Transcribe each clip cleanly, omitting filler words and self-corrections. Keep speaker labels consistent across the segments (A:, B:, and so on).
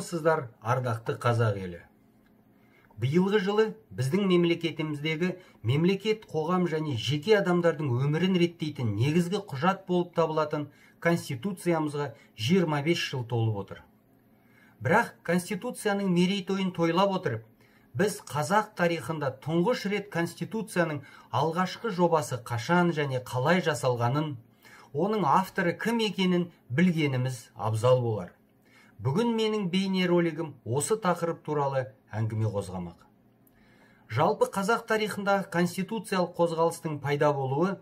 A: Армысыздар, ардақты қазақ елі. Биылғы жылы біздің мемлекетіміздегі мемлекет, қоғам және жеке адамдардың өмірін реттейтін негізгі құжат болып табылатын Конституциямызға 25 жыл толып отыр. Бірақ Конституцияның мерейтойын тойлап отырып, біз қазақ тарихында тұңғыш рет Конституцияның алғашқы жобасы қашан және қалай жасалғанын, оның авторы кім екенін білгеніміз абзал болар. Бүгін менің бейне ролигім осы тақырып туралы әңгіме қозғамақ. Жалпы қазақ тарихындағы конституциялық қозғалыстың пайда болуы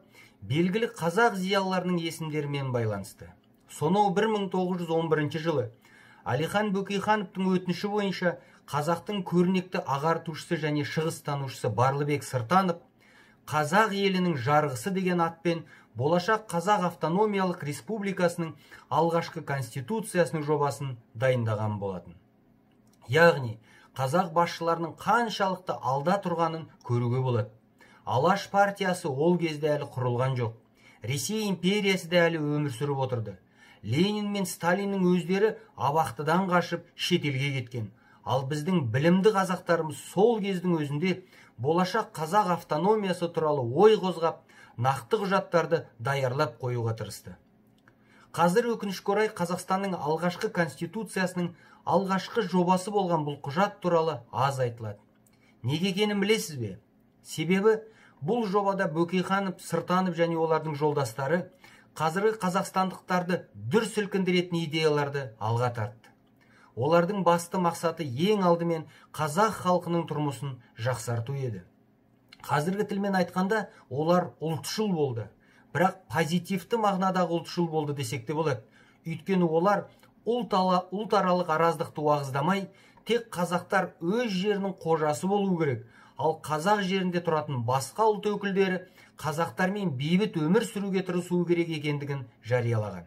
A: белгілі қазақ зиялыларының есімдерімен байланысты. Сонау 1911 жылы Әлихан Бөкейхановтың өтініші бойынша қазақтың көрнекті ағартушысы және шығыстанушысы Барлыбек Сыртанов қазақ елінің жарғысы деген атпен болашақ қазақ автономиялық республикасының алғашқы конституциясының жобасын дайындаған болатын. Яғни, қазақ басшыларының қаншалықты алда тұрғанын көруге болады. Алаш партиясы ол кезде әлі құрылған жоқ. Ресей империясы да әлі өмір сүріп отырды. Ленин мен Сталиннің өздері абақтыдан қашып шетелге кеткен. Ал біздің білімді қазақтарымыз сол кездің өзінде болашақ қазақ автономиясы туралы ой қозғап, нақты құжаттарды даярлап қоюға тырысты. Қазір өкінішке орай Қазақстанның алғашқы конституциясының алғашқы жобасы болған бұл құжат туралы аз айтылады. Неге екенін білесіз бе? Себебі бұл жобада Бөкейханов, Сыртанов және олардың жолдастары қазіргі қазақстандықтарды дүр сілкіндіретін идеяларды алға тартты. Олардың басты мақсаты ең алдымен қазақ халқының тұрмысын жақсарту еді. Қазіргі тілмен айтқанда олар ұлтшыл болды. Бірақ позитивті мағынадағы ұлтшыл болды десек те болады. Өйткені олар ұлтаралық араздықты уағыздамай, тек қазақтар өз жерінің қожасы болу керек, ал қазақ жерінде тұратын басқа ұлт өкілдері қазақтармен бейбіт өмір сүруге тырысуы керек екендігін жариялаған.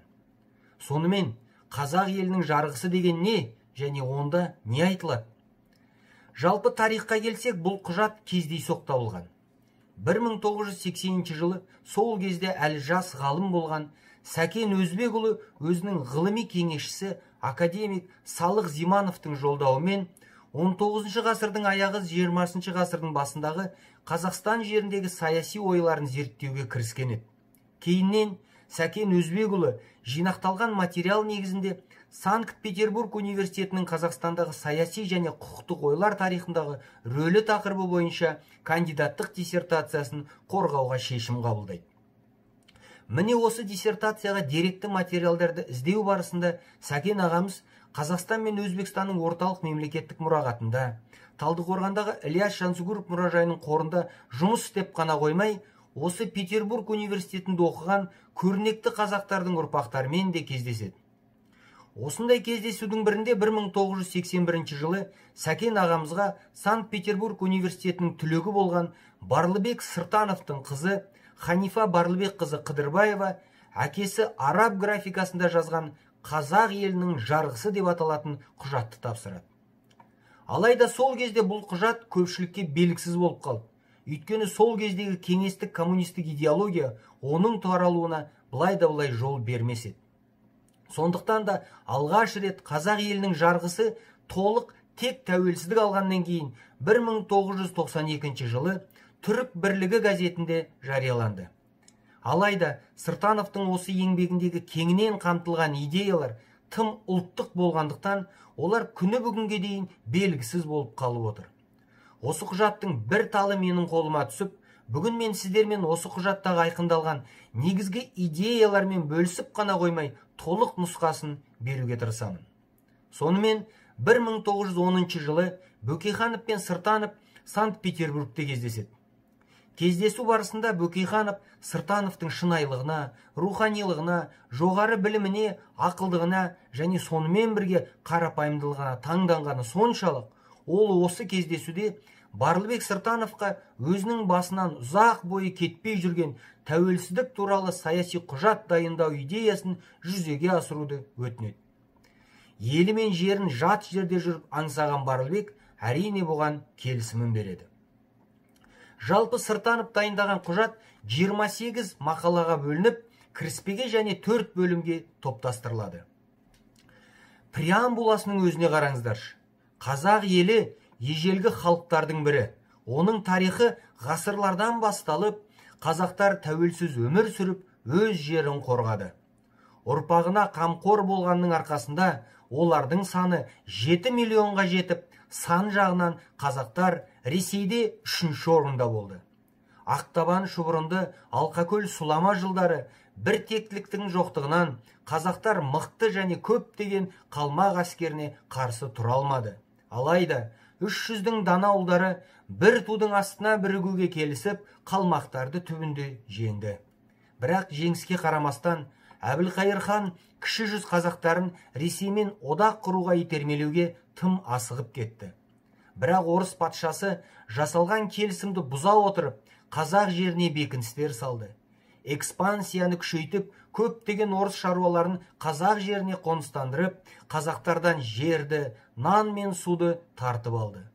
A: Сонымен қазақ елінің жарғысы деген не және онда не айтылады? Жалпы тарихқа келсек, бұл құжат кездейсоқ табылған. 1980 жылы сол кезде әлі жас ғалым болған Сәкен Өзбекұлы өзінің ғылыми кеңесшісі академик Салық Зимановтың жолдауымен 19 ғасырдың аяғы 20 ғасырдың басындағы Қазақстан жеріндегі саяси ойларын зерттеуге кіріскен еді. Кейіннен Сәкен Өзбекұлы жинақталған материал негізінде Санкт-Петербург университетінің Қазақстандағы саяси және құқықтық ойлар тарихындағы рөлі тақырыбы бойынша кандидаттық диссертациясын қорғауға шешім қабылдайды. Міне осы диссертацияға деректі материалдарды іздеу барысында Сәкен ағамыз Қазақстан мен Өзбекстанның орталық мемлекеттік мұрағатында, Талдықорғандағы Ілияс Жансүгіров мұражайының қорында жұмыс істеп қана қоймай, осы Петербург университетінде оқыған көрнекті қазақтардың ұрпақтарымен де кездеседі. Осындай кездесудің бірінде 1981 жылы Сәкен ағамызға Санкт-Петербург университетінің түлегі болған Барлыбек Сыртановтың қызы Ханифа Барлыбек қызы Қыдырбаева әкесі араб графикасында жазған қазақ елінің жарғысы деп аталатын құжатты тапсырады. Алайда сол кезде бұл құжат көпшілікке белгісіз болып қалды. Өйткені сол кездегі кеңестік коммунистік идеология оның таралуына былай да былай жол бермес еді. Сондықтан да алғаш рет қазақ елінің жарғысы толық тек тәуелсіздік алғаннан кейін 1992 жылы Түрік Бірлігі газетінде жарияланды. Алайда Сыртановтың осы еңбегіндегі кеңінен қамтылған идеялар тым ұлттық болғандықтан, олар күні бүгінге дейін белгісіз болып қалып отыр. Осы құжаттың бір талы менің қолыма түсіп, бүгін мен сіздермен осы құжаттағы айқындалған негізгі идеялармен бөлісіп қана қоймай, толық нұсқасын беруге тырысамын. Сонымен 1910 жылы Бөкейханов пен Сыртанов Санкт-Петербургте кездеседі. Кездесу барысында Бөкейханов Сыртановтың шынайылығына, руханилығына, жоғары біліміне, ақылдығына және сонымен бірге қарапайымдылығына таңданғаны соншалық, ол осы кездесуде Барлыбек Сыртановқа өзінің басынан ұзақ бойы кетпей жүрген тәуелсіздік туралы саяси құжат дайындау идеясын жүзеге асыруды өтінеді. Елі мен жерін жат жерде жүріп аңсаған Барлыбек әрине бұған келісімін береді. Жалпы Сыртанов дайындаған құжат 28 мақалаға бөлініп, кіріспеге және 4 бөлімге топтастырылады. преамбуласының өзіне қараңыздаршы. Қазақ елі ежелгі халықтардың бірі. Оның тарихы ғасырлардан басталып, қазақтар тәуелсіз өмір сүріп, өз жерін қорғады. Ұрпағына қамқор болғанның арқасында олардың саны 7 миллионға жетіп, сан жағынан қазақтар Ресейде 3-ші орында болды. Ақтабан шұбырынды Алқакөл сұлама жылдары бір тектіліктің жоқтығынан қазақтар мықты және көптеген қалмақ әскеріне қарсы тұра алмады. Алайда 300-дің дана ұлдары бір тудың астына бірігуге келісіп, қалмақтарды түбінде жеңді. Бірақ жеңіске қарамастан Әбілқайыр хан кіші жүз қазақтарын Ресеймен одақ құруға итермелеуге тым асығып кетті. Бірақ орыс патшасы жасалған келісімді бұза отырып, қазақ жеріне бекіністер салды. Экспансияны күшейтіп, көптеген орыс шаруаларын қазақ жеріне қоныстандырып, қазақтардан жерді, нан мен суды тартып алды.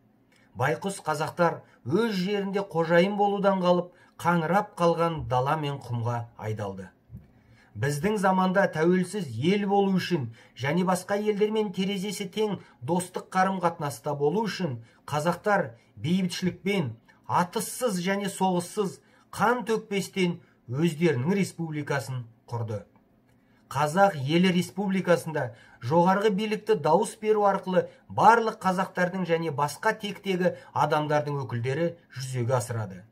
A: Байқұс қазақтар өз жерінде қожайын болудан қалып, қаңырап қалған дала мен құмға айдалды. Біздің заманда тәуелсіз ел болу үшін және басқа елдермен терезесі тең достық қарым-қатынаста болу үшін қазақтар бейбітшілікпен, атыссыз және соғыссыз, қан төкпестен өздерінің республикасын құрды. Қазақ елі республикасында жоғарғы билікті дауыс беру арқылы барлық қазақтардың және басқа тектегі адамдардың өкілдері жүзеге асырады.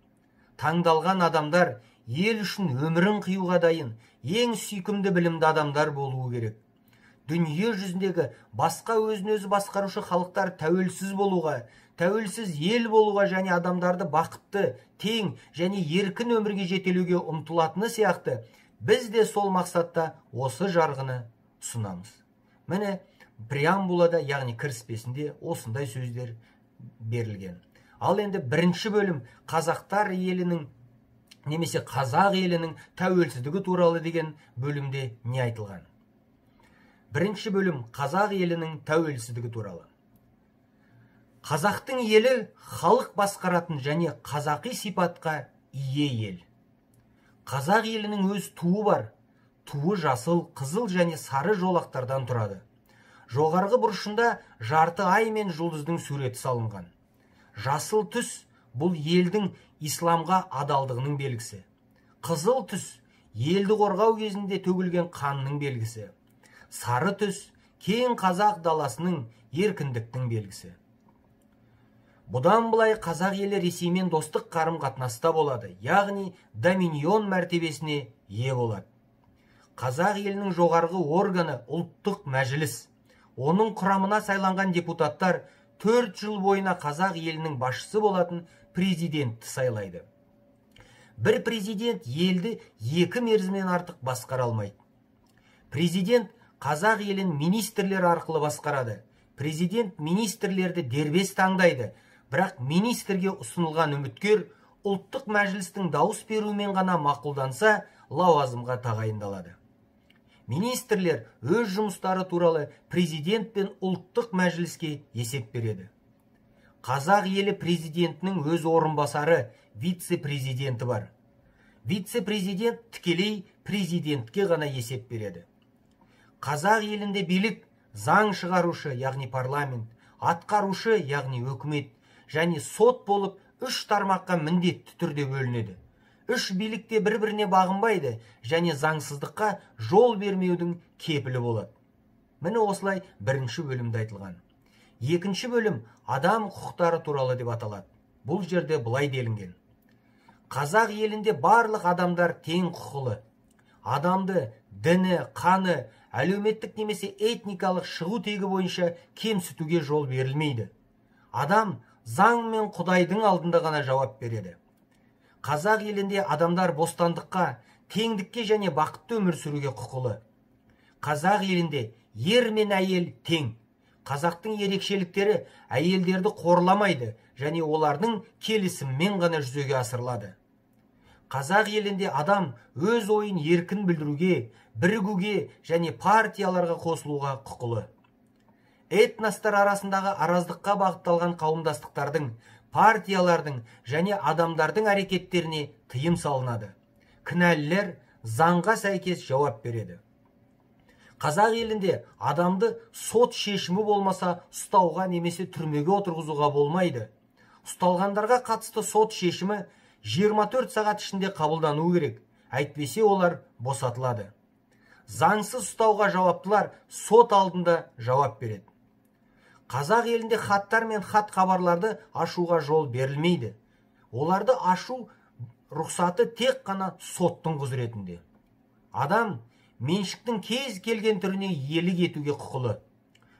A: Таңдалған адамдар ел үшін өмірін қиюға дайын, ең сүйкімді білімді адамдар болуы керек. Дүние жүзіндегі басқа өзін-өзі басқарушы халықтар тәуелсіз болуға, тәуелсіз ел болуға және адамдарды бақытты, тең және еркін өмірге жетелеуге ұмтылатыны сияқты, біз де сол мақсатта осы жарғыны ұсынамыз. Міне, преамбулада, яғни кіріспесінде осындай сөздер берілген. Ал енді бірінші бөлім қазақтар елінің немесе қазақ елінің тәуелсіздігі туралы деген бөлімде не айтылған? Бірінші бөлім қазақ елінің тәуелсіздігі туралы. Қазақтың елі халық басқаратын және қазақи сипатқа ие ел. Қазақ елінің өз туы бар. Туы жасыл, қызыл және сары жолақтардан тұрады. Жоғарғы бұрышында жарты ай мен жұлдыздың суреті салынған. Жасыл түс бұл елдің исламға адалдығының белгісі. Қызыл түс елді қорғау кезінде төгілген қанның белгісі. Сары түс кең қазақ даласының еркіндіктің белгісі. Бұдан былай қазақ елі Ресеймен достық қарым-қатынаста болады, яғни доминион мәртебесіне ие болады. Қазақ елінің жоғарғы органы ұлттық мәжіліс. Оның құрамына сайланған депутаттар 4 жыл бойына қазақ елінің басшысы болатын президентті сайлайды. Бір президент елді 2 мерзімнен артық басқара алмайды. Президент қазақ елін министрлер арқылы басқарады. Президент министрлерді дербес таңдайды, бірақ министрге ұсынылған үміткер ұлттық мәжілістің дауыс беруімен ғана мақұлданса, лауазымға тағайындалады. Министрлер өз жұмыстары туралы президент пен ұлттық мәжіліске есеп береді. Қазақ елі президентінің өз орынбасары, вице-президенті бар. Вице-президент тікелей президентке ғана есеп береді. Қазақ елінде билік заң шығарушы, яғни парламент, атқарушы, яғни өкімет, және сот болып 3 тармаққа міндетті түрде бөлінеді. 3 билікте бір-біріне бағынбайды және заңсыздыққа жол бермеудің кепілі болады. Міне осылай бірінші бөлімде айтылған. Екінші бөлім адам құқықтары туралы деп аталады. Бұл жерде былай делінген. Қазақ елінде барлық адамдар тең құқылы. Адамды діні, қаны, әлеуметтік немесе этникалық шығу тегі бойынша кемсітуге жол берілмейді. Адам заң мен Құдайдың алдында ғана жауап береді. Қазақ елінде адамдар бостандыққа, теңдікке және бақытты өмір сүруге құқылы. Қазақ елінде ер мен әйел тең. Қазақтың ерекшеліктері әйелдерді қорламайды және олардың келісіммен ғана жүзеге асырылады. Қазақ елінде адам өз ойын еркін білдіруге, бірігуге және партияларға қосылуға құқылы. Этностар арасындағы араздыққа бағытталған қауымдастықтардың, партиялардың және адамдардың әрекеттеріне тыйым салынады. Кінәлілер заңға сәйкес жауап береді. Қазақ елінде адамды сот шешімі болмаса ұстауға немесе түрмеге отырғызуға болмайды. Ұсталғандарға қатысты сот шешімі 24 сағат ішінде қабылдану керек, әйтпесе олар босатылады. Заңсыз ұстауға жауаптылар сот алдында жауап береді. Қазақ елінде хаттар мен хат хабарларды ашуға жол берілмейді. Оларды ашу рұқсаты тек қана соттың құзыретінде. Адам меншіктің кез келген түріне иелік етуге құқылы.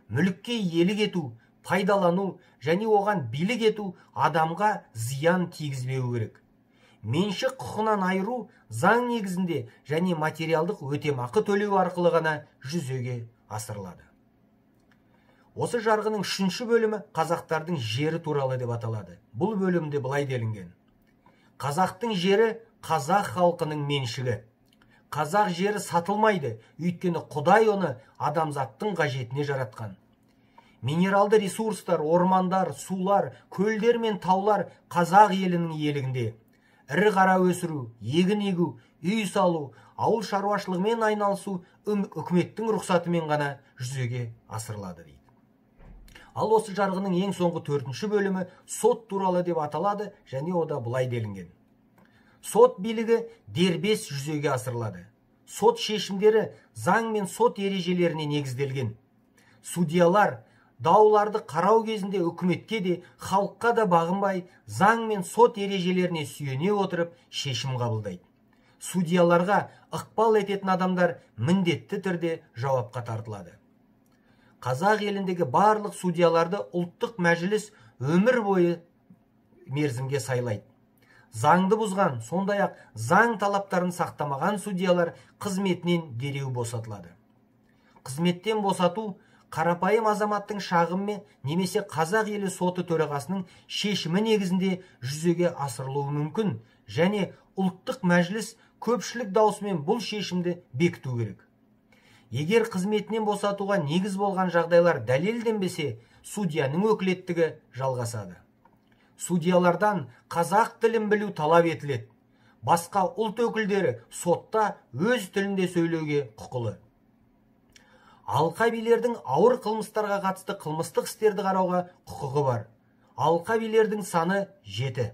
A: Мүлікке иелік ету, пайдалану және оған билік ету адамға зиян тигізбеу керек. Меншік құқынан айыру заң негізінде және материалдық өтемақы төлеу арқылы ғана жүзеге асырылады. Осы жарғының 3-ші бөлімі қазақтардың жері туралы деп аталады. Бұл бөлімде былай делінген: қазақтың жері қазақ халқының меншігі. Қазақ жері сатылмайды, өйткені Құдай оны адамзаттың қажетіне жаратқан. Минералды ресурстар, ормандар, сулар, көлдер мен таулар қазақ елінің иелігінде. Ірі қара өсіру, егін егу, үй салу, ауыл шаруашылығымен айналысу үкіметтің рұқсатымен ғана жүзеге асырылады дейді. Ал осы жарғының ең соңғы 4-ші бөлімі сот туралы деп аталады және ода былай делінген: сот билігі дербес жүзеге асырылады. Сот шешімдері заң мен сот ережелеріне негізделген. Судьялар дауларды қарау кезінде үкіметке де, халыққа да бағынбай, заң мен сот ережелеріне сүйене отырып шешім қабылдайды. Судьяларға ықпал ететін адамдар міндетті түрде жауапқа тартылады. Қазақ еліндегі барлық судьяларды ұлттық мәжіліс өмір бойы мерзімге сайлайды. Заңды бұзған, сондай-ақ заң талаптарын сақтамаған судьялар қызметінен дереу босатылады. Қызметтен босату қарапайым азаматтың шағымы немесе қазақ елі соты төрағасының шешімі негізінде жүзеге асырылуы мүмкін және ұлттық мәжіліс көпшілік даусымен бұл шешімді бекіту керек. Егер қызметінен босатуға негіз болған жағдайлар дәлелденбесе, судьяның өкілеттігі жалғасады. Судьялардан қазақ тілін білу талап етіледі. Басқа ұлт өкілдері сотта өз тілінде сөйлеуге құқылы. Алқа билердің ауыр қылмыстарға қатысты қылмыстық істерді қарауға құқығы бар. Алқа билердің саны 7.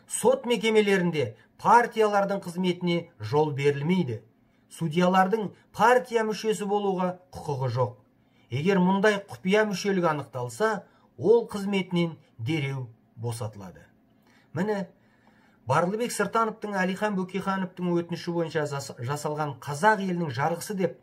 A: Сот мекемелерінде партиялардың қызметіне жол берілмейді. Судьялардың партия мүшесі болуға құқығы жоқ. Егер мұндай құпия мүшелік анықталса, ол қызметінен дереу босатылады. Міне, Барлыбек Сыртановтың Әлихан Бөкейхановтың өтініші бойынша жасалған қазақ елінің жарғысы деп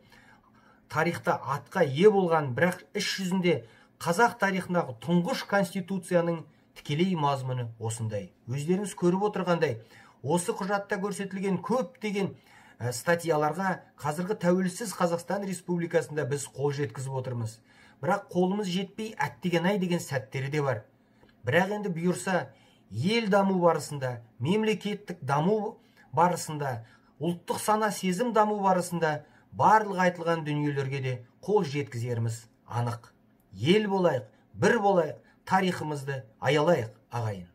A: тарихта атқа ие болған, бірақ іс жүзінде қазақ тарихындағы тұңғыш конституцияның тікелей мазмұны осындай. Өздеріңіз көріп отырғандай, осы құжатта көрсетілген көптеген статьяларға қазіргі тәуелсіз Қазақстан Республикасында біз қол жеткізіп отырмыз. Бірақ қолымыз жетпей әттеген-ай деген сәттері де бар. Бірақ енді бұйырса, ел даму барысында, мемлекеттік даму барысында, ұлттық сана сезім даму барысында барлық айтылған дүниелерге де қол жеткізеріміз анық. Ел болайық, бір болайық, тарихымызды аялайық, ағайын.